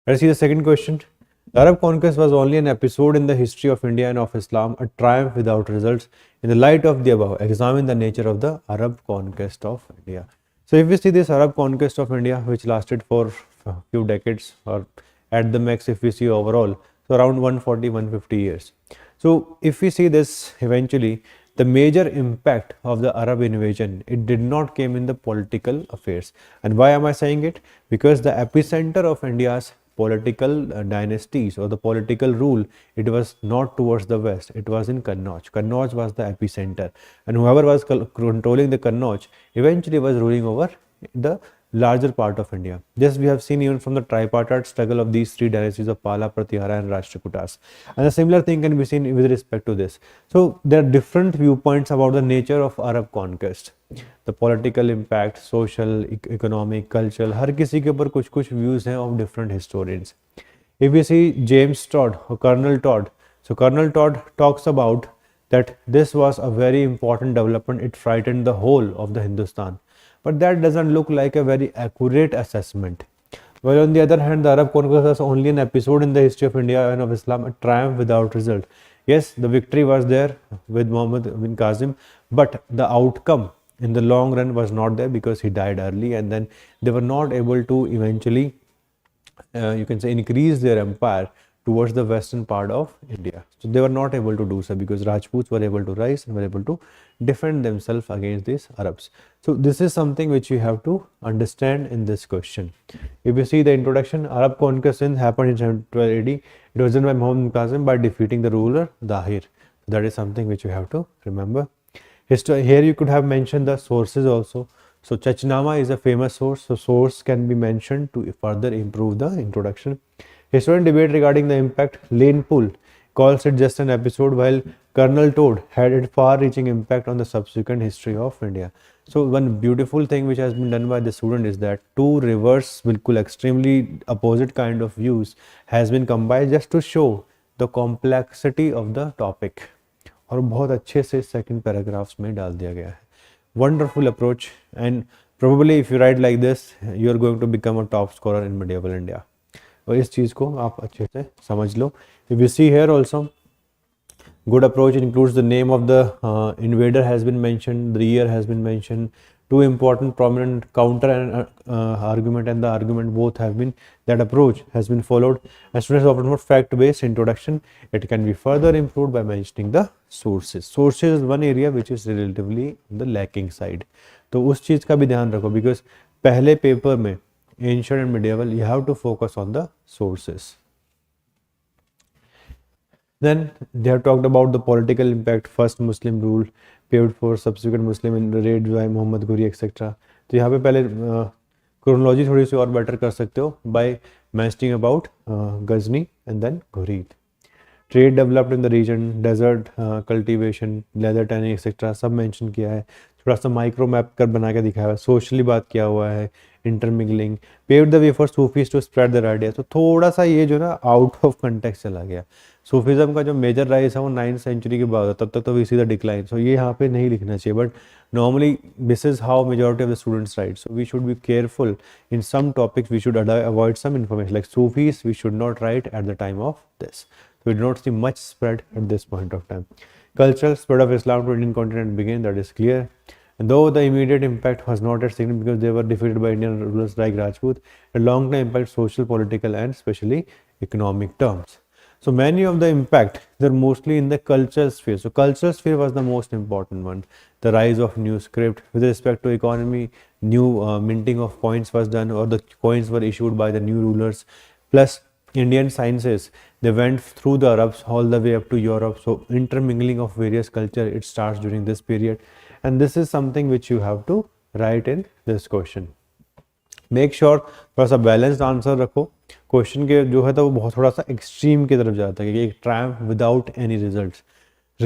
Let's see the second question. The Arab conquest was only an episode in the history of India and of Islam, a triumph without results. In the light of the above, examine the nature of the Arab conquest of India. So, if we see this Arab conquest of India, which lasted for a few decades, or at the max, if we see overall, so around 140, 150 years. So, if we see this eventually, the major impact of the Arab invasion, it did not came in the political affairs. And why am I saying it? Because the epicenter of India's political dynasties or the political rule, it was not towards the west, it was in Kannauj. Kannauj was the epicenter, and whoever was controlling the Kannauj eventually was ruling over the larger part of India. This we have seen even from the tripartite struggle of these three dynasties of Pala, Pratihara and Rashtrakutas. And a similar thing can be seen with respect to this. So there are different viewpoints about the nature of Arab conquest. The political impact, social, economic, cultural, हर किसी के ऊपर कुछ कुछ views हैं of different historians. If we see James Todd or Colonel Todd, so Colonel Todd talks about that this was a very important development. It frightened the whole of the Hindustan. But that doesn't look like a very accurate assessment. While on the other hand, the Arab conquest was only an episode in the history of India and of Islam, a triumph without result. Yes, the victory was there with Muhammad bin Qasim, but the outcome in the long run was not there because he died early, and then they were not able to eventually, you can say, increase their empire towards the western part of India. So they were not able to do so because Rajputs were able to rise and were able to defend themselves against these Arabs. So this is something which you have to understand in this question. If you see the introduction, Arab conquest happened in 1280. It was done by Muhammad bin Qasim by defeating the ruler Dahir. That is something which you have to remember. Here you could have mentioned the sources also. So Chachnama is a famous source. So source can be mentioned to further improve the introduction. Historian debate regarding the impact. Lane Poole calls it just an episode, while Colonel Todd had a far-reaching impact on the subsequent history of India. So one beautiful thing which has been done by the student is that two reverse, bilkul extremely opposite kind of views has been combined just to show the complexity of the topic. और बहुत अच्छे से second paragraphs में डाल दिया गया है. Wonderful approach, and probably if you write like this, you are going to become a top scorer in medieval India. और इस चीज़ को आप अच्छे से समझ लो. If you see here also, good approach includes the name of the invader has been mentioned, the year has been mentioned, two important prominent counter and argument and the argument both have been, that approach has been followed. As students often more fact based introduction, it can be further improved by mentioning the sources. Sources is one area which is relatively on the lacking side. तो उस चीज़ का भी ध्यान रखो, because पहले paper में ancient and medieval, you have to focus on the sources. Then they have talked about the political impact, first Muslim rule paved for subsequent Muslim raids by Muhammad Ghori etc. तो यहाँ पे पहले chronology थोड़ी सी और better कर सकते हो by mentioning about Ghazni and then Ghori. Trade developed in the region, desert cultivation, leather tanning etc. सब मेंशन किया है. थोड़ा सा माइक्रो मैप कर बना के दिखाया है. सोशली बात किया हुआ है, intermingling, paved the way for Sufis to spread their idea. तो थोड़ा सा ये जो ना आउट ऑफ कंटेक्स्ट चला गया. सूफीज़म का जो मेजर राइज है वो 9th सेंचुरी के बाद, तब तक तो we see the decline. So ये यहाँ पे नहीं लिखना चाहिए, but normally this is how majority of the students write. So we should be careful in some topics, we should avoid some information like Sufis, we should not write at the time of this. So we do not see much spread at this point of time. Cultural spread of Islam to Indian continent began, that is clear. And though the immediate impact was not as significant because they were defeated by Indian rulers like Rajput, a long-term impact social, political and especially economic terms. So many of the impact, they're mostly in the cultural sphere. So cultural sphere was the most important one. The rise of new script. With respect to economy, new minting of coins was done, or the coins were issued by the new rulers. Plus Indian sciences, they went through the Arabs all the way up to Europe. So intermingling of various culture, it starts during this period. And this is something which you have to write in this question. Make sure थोड़ा सा balanced answer रखो. Question के जो है तो वो बहुत थोड़ा सा एक्सट्रीम की तरफ जाता है कि एक Triumph without any results.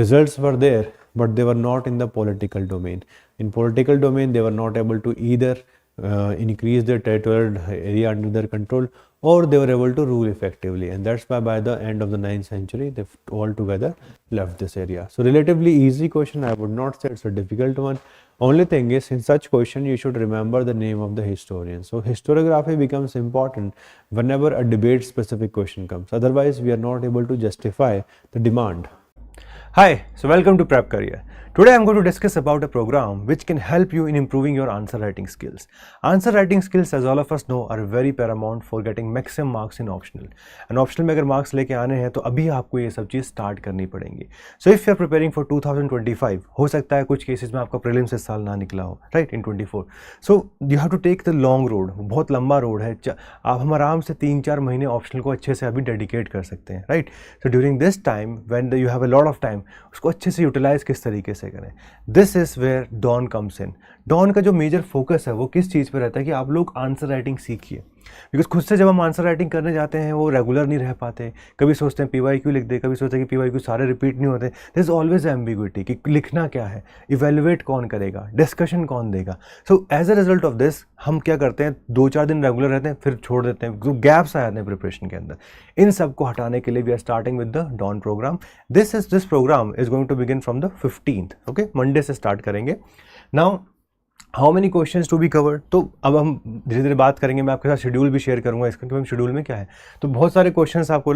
Results were there, but they were not in the political domain. In political domain, they were not able to either increase their territorial area under their control, or they were able to rule effectively. And that's why by the end of the 9th century, they've altogether left this area. So relatively easy question. I would not say it's a difficult one. Only thing is, in such question, you should remember the name of the historian. So historiography becomes important whenever a debate specific question comes. Otherwise, we are not able to justify the demand. Hi, so welcome to Prep Career. Today I'm going to discuss about a program which can help you in improving your answer writing skills. Answer writing skills, as all of us know, are very paramount for getting maximum marks in optional. And optional में अगर marks लेके आने हैं तो अभी आपको ये सब चीज़ start करनी पड़ेंगी. So if you are preparing for 2025, हो सकता है कुछ cases में आपका prelims इस साल ना निकला हो, right, in 24. So you have to take the long road. बहुत लंबा road है. आप हम आराम से 3-4 महीने optional को अच्छे से अभी dedicate कर सकते हैं, right? So during this time, when you have a lot of time, उसको अच्छे से यूटिलाइज किस तरीके से करें. This is where Dawn comes in. Dawn का जो मेजर फोकस है वो किस चीज़ पे रहता है कि आप लोग आंसर राइटिंग सीखिए. बिकॉज खुद से जब हम आंसर राइटिंग करने जाते हैं वो रेगुलर नहीं रह पाते. कभी सोचते हैं PYQ लिख दे, कभी सोचते हैं कि PYQ सारे रिपीट नहीं होते. देयर इज ऑलवेज एम्बिग्विटी कि लिखना क्या है, इवेल्युएट कौन करेगा, डिस्कशन कौन देगा. So as a result of this हम क्या करते हैं, 2-4 दिन रेगुलर रहते हैं, फिर छोड़ देते हैं, जो गैप्स आ जाते हैं प्रिपरेशन के अंदर. इन सब को हटाने के लिए we are starting with the Dawn program. This program is going to begin from the 15th. Okay, Monday से स्टार्ट करेंगे. Now how many questions to be covered. तो अब हम धीरे धीरे बात करेंगे. मैं आपके साथ शेड्यूल भी शेयर करूंगा इसका कि शेड्यूल में क्या है. तो बहुत सारे क्वेश्चंस आपको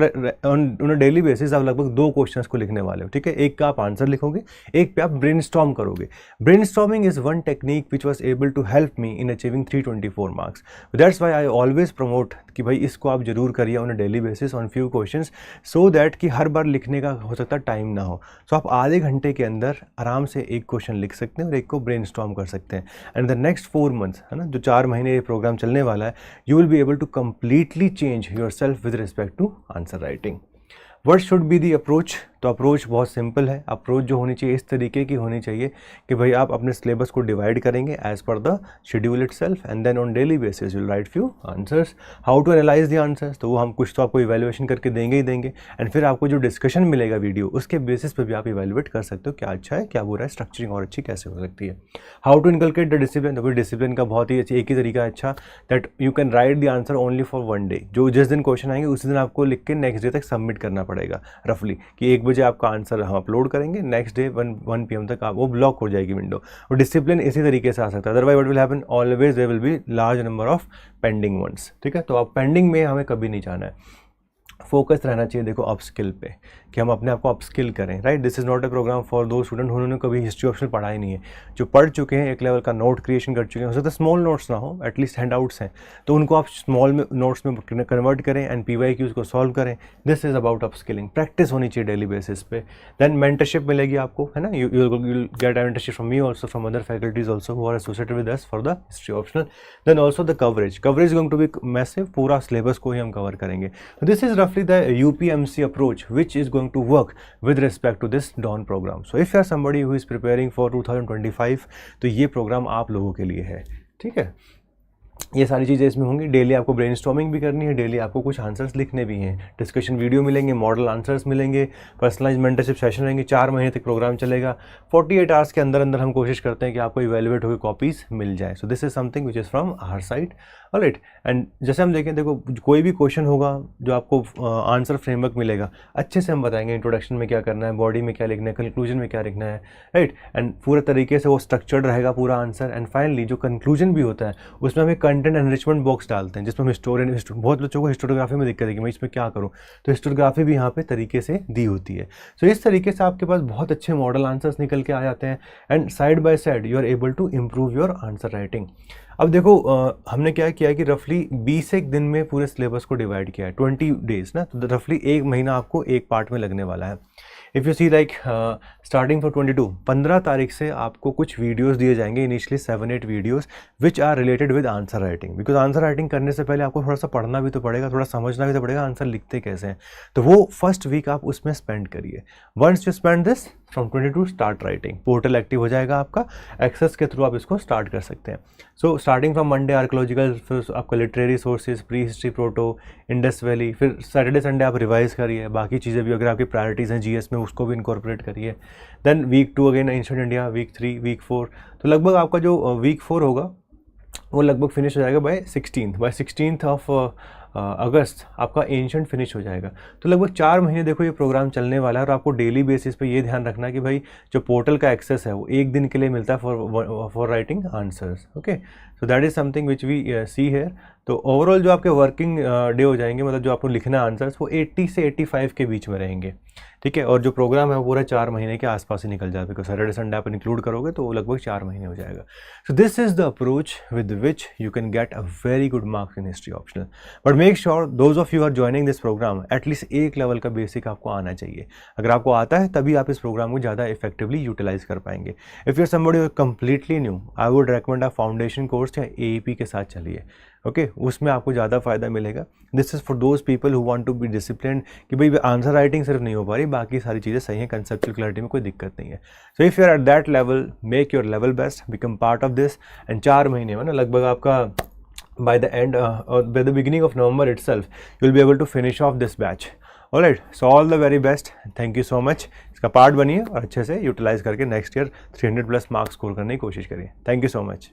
ऑन डेली बेसिस आप लगभग 2 क्वेश्चंस को लिखने वाले हो. ठीक है, एक का आप आंसर लिखोगे, एक पे आप ब्रेनस्टॉर्म करोगे. Brainstorming is one technique which was able to help me in achieving 324 marks. That's why I always promote कि भाई इसको आप जरूर करिए on a daily basis on few questions, so that कि हर बार लिखने का हो सकता है टाइम ना हो. सो आप आधे घंटे के अंदर आराम से एक क्वेश्चन लिख सकते हैं और एक को ब्रेनस्टॉर्म कर सकते हैं. एंड द नेक्स्ट 4 months, है ना, जो 4 महीने ये प्रोग्राम चलने वाला है, you will be able to completely change yourself with respect to answer writing. What should be the approach. तो अप्रोच बहुत सिंपल है. अप्रोच जो होनी चाहिए इस तरीके की होनी चाहिए कि भाई आप अपने सिलेबस को डिवाइड करेंगे as per the schedule itself, and then on daily basis will write few answers. How to analyse the answers, तो वो हम कुछ तो आपको इवैल्यूएशन करके देंगे ही देंगे. एंड फिर आपको जो डिस्कशन मिलेगा वीडियो, उसके बेसिस पे भी आप इवैल्यूएट कर सकते हो क्या अच्छा है, क्या बुरा है, स्ट्रक्चरिंग और अच्छी कैसे हो सकती है. How to inculcate the discipline. तो डिसिप्लिन का बहुत ही एक ही तरीका अच्छा, that you can write the answer only for 1 day. जो जिस दिन क्वेश्चन आएंगे उसी दिन आपको लिख के नेक्स्ट डे तक सबमिट करना पड़ेगा. रफली कि 1 बजे आपका आंसर हम अपलोड करेंगे, नेक्स्ट डे 1 PM तक आप वो ब्लॉक हो जाएगी विंडो. और डिसिप्लिन इसी तरीके से आ सकता है. Otherwise what will happen, always there will be large number of pending ones. ठीक है, तो आप पेंडिंग में हमें कभी नहीं जाना है. फोकस रहना चाहिए देखो अपस्किल पे, कि हम अपने आप को अपस्किल करें. Right, this is not a program for दो स्टूडेंट उन्होंने कभी हिस्ट्री ऑप्शनल पढ़ा ही नहीं है. जो पढ़ चुके हैं, एक लेवल का नोट क्रिएशन कर चुके हैं, हो सकता है स्मॉल नोट्स ना हो, एटलीस्ट हैंडआउट्स हैं, तो उनको आप स्मॉल में नोट्स में कन्वर्ट करें एंड PYQs को सॉल्व करें. This is about upskilling. Practice होनी चाहिए डेली बेसिस पे. देन मेंटरशिप मिलेगी आपको, है ना. You will get mentorship from me also, from other faculties also who are associated with us for the history optional. Then also the coverage is going to be massive. पूरा syllabus को ही हम cover करेंगे. This is रफली the UPMC approach which is going to work with respect to this DAWN program. So if you are somebody who is preparing for 2025, तो ये programme आप लोगों के लिए है. ठीक है, ये सारी चीज़ें इसमें होंगी. डेली आपको ब्रेनस्टॉर्मिंग भी करनी है, डेली आपको कुछ आंसर्स लिखने भी हैं, डिस्कशन वीडियो मिलेंगे, मॉडल आंसर्स मिलेंगे, पर्सनलाइज मेंटरशिप सेशन रहेंगे. 4 महीने तक प्रोग्राम चलेगा. 48 आवर्स के अंदर अंदर हम कोशिश करते हैं कि आपको इवेल्युएट होकर कॉपीज़ मिल जाए. So this is something which is from our side. Alright, and जैसे हम देखें, देखो कोई भी क्वेश्चन होगा जो आपको आंसर फ्रेमवर्क मिलेगा, अच्छे से हम बताएंगे इंट्रोडक्शन में क्या करना है, बॉडी में क्या लिखना है, कंक्लूजन में क्या लिखना है. राइट, एंड पूरे तरीके से वो स्ट्रक्चर्ड रहेगा पूरा आंसर. एंड फाइनली जो कंक्लूजन भी होता है उसमें हमें कंटेंट एनरिचमेंट बॉक्स डालते हैं, जिसमें हम हिस्टोरियन, बहुत बच्चों को हिस्टोरियोग्राफी में दिक्कत है कि मैं इसमें क्या करूँ, तो हिस्टोरियोग्राफी भी यहाँ पे तरीके से दी होती है. सो इस तरीके से आपके पास बहुत अच्छे मॉडल आंसर्स निकल के आ जाते हैं. And side by side you are able to improve your answer writing. अब देखो हमने क्या किया है कि रफली 21 दिन में पूरे सिलेबस को डिवाइड किया है, 20 days ना, तो रफली 1 महीना आपको एक पार्ट में लगने वाला है. If you see like starting for 15 तारीख से आपको कुछ वीडियोस दिए जाएंगे, initially 7-8 videos which are related with answer writing. Because answer writing करने से पहले आपको थोड़ा सा पढ़ना भी तो पड़ेगा, थोड़ा समझना भी तो पड़ेगा आंसर लिखते कैसे हैं. तो वो फर्स्ट वीक आप उसमें स्पेंड करिए. Once you spend this from 22 start writing. Portal active हो जाएगा आपका, एक्सेस के थ्रू आप इसको स्टार्ट कर सकते हैं. So starting from Monday archaeological, फिर आपका literary sources, pre history, proto, Indus valley, फिर सैटरडे संडे आप रिवाइज करिए. बाकी चीज़ें भी अगर आपकी प्रायोरिटीज़ हैं GS में उसको भी इनकॉर्पोरेट करिए. Then week 2 again ancient India, week 3, week 4. तो लगभग आपका जो वीक 4 होगा वो लगभग फिनिश हो जाएगा बाय 16th ऑफ अगस्त आपका एंशंट फिनिश हो जाएगा। तो लगभग 4 महीने देखो ये प्रोग्राम चलने वाला है और आपको डेली बेसिस पे ये ध्यान रखना कि भाई जो पोर्टल का एक्सेस है वो एक दिन के लिए मिलता है for writing answers. Okay, so that is something which we see here. तो ओवरऑल जो आपके वर्किंग डे हो जाएंगे, मतलब जो आपको लिखना आंसर्स, वो 80 से 85 के बीच में रहेंगे, ठीक है। और जो प्रोग्राम है वो पूरा 4 महीने के आसपास ही निकल जाएगा, बिकॉज सैटरडे संडे आप इंक्लूड करोगे तो वो लगभग 4 महीने हो जाएगा। So this is the approach with which you can get a very good marks in history optional. But make sure those of you are joining this program at least एक level का बेसिक आपको आना चाहिए। अगर आपको आता है तभी आप इस प्रोग्राम को ज़्यादा इफेक्टिवली यूटिलाइज कर पाएंगे। If you somebody completely new, I would recommend a foundation course या AEP के साथ चलिए। ओके, उसमें आपको ज़्यादा फायदा मिलेगा। This is for those people who want to be discipline, कि भाई आंसर राइटिंग सिर्फ नहीं हो पा रही, बाकी सारी चीज़ें सही हैं, कंसेप्चुअल क्लैरिटी में कोई दिक्कत नहीं है। So if you are at that level, make your level best, become part of this, and 4 महीने में ना लगभग आपका by the end or by the beginning of November itself, you will be able to finish off this batch. Alright, so all the very best. Thank you so much. इसका part बनिए और अच्छे से यूटिलाइज करके next year 300+ marks score करने की कोशिश करिए। Thank you so much.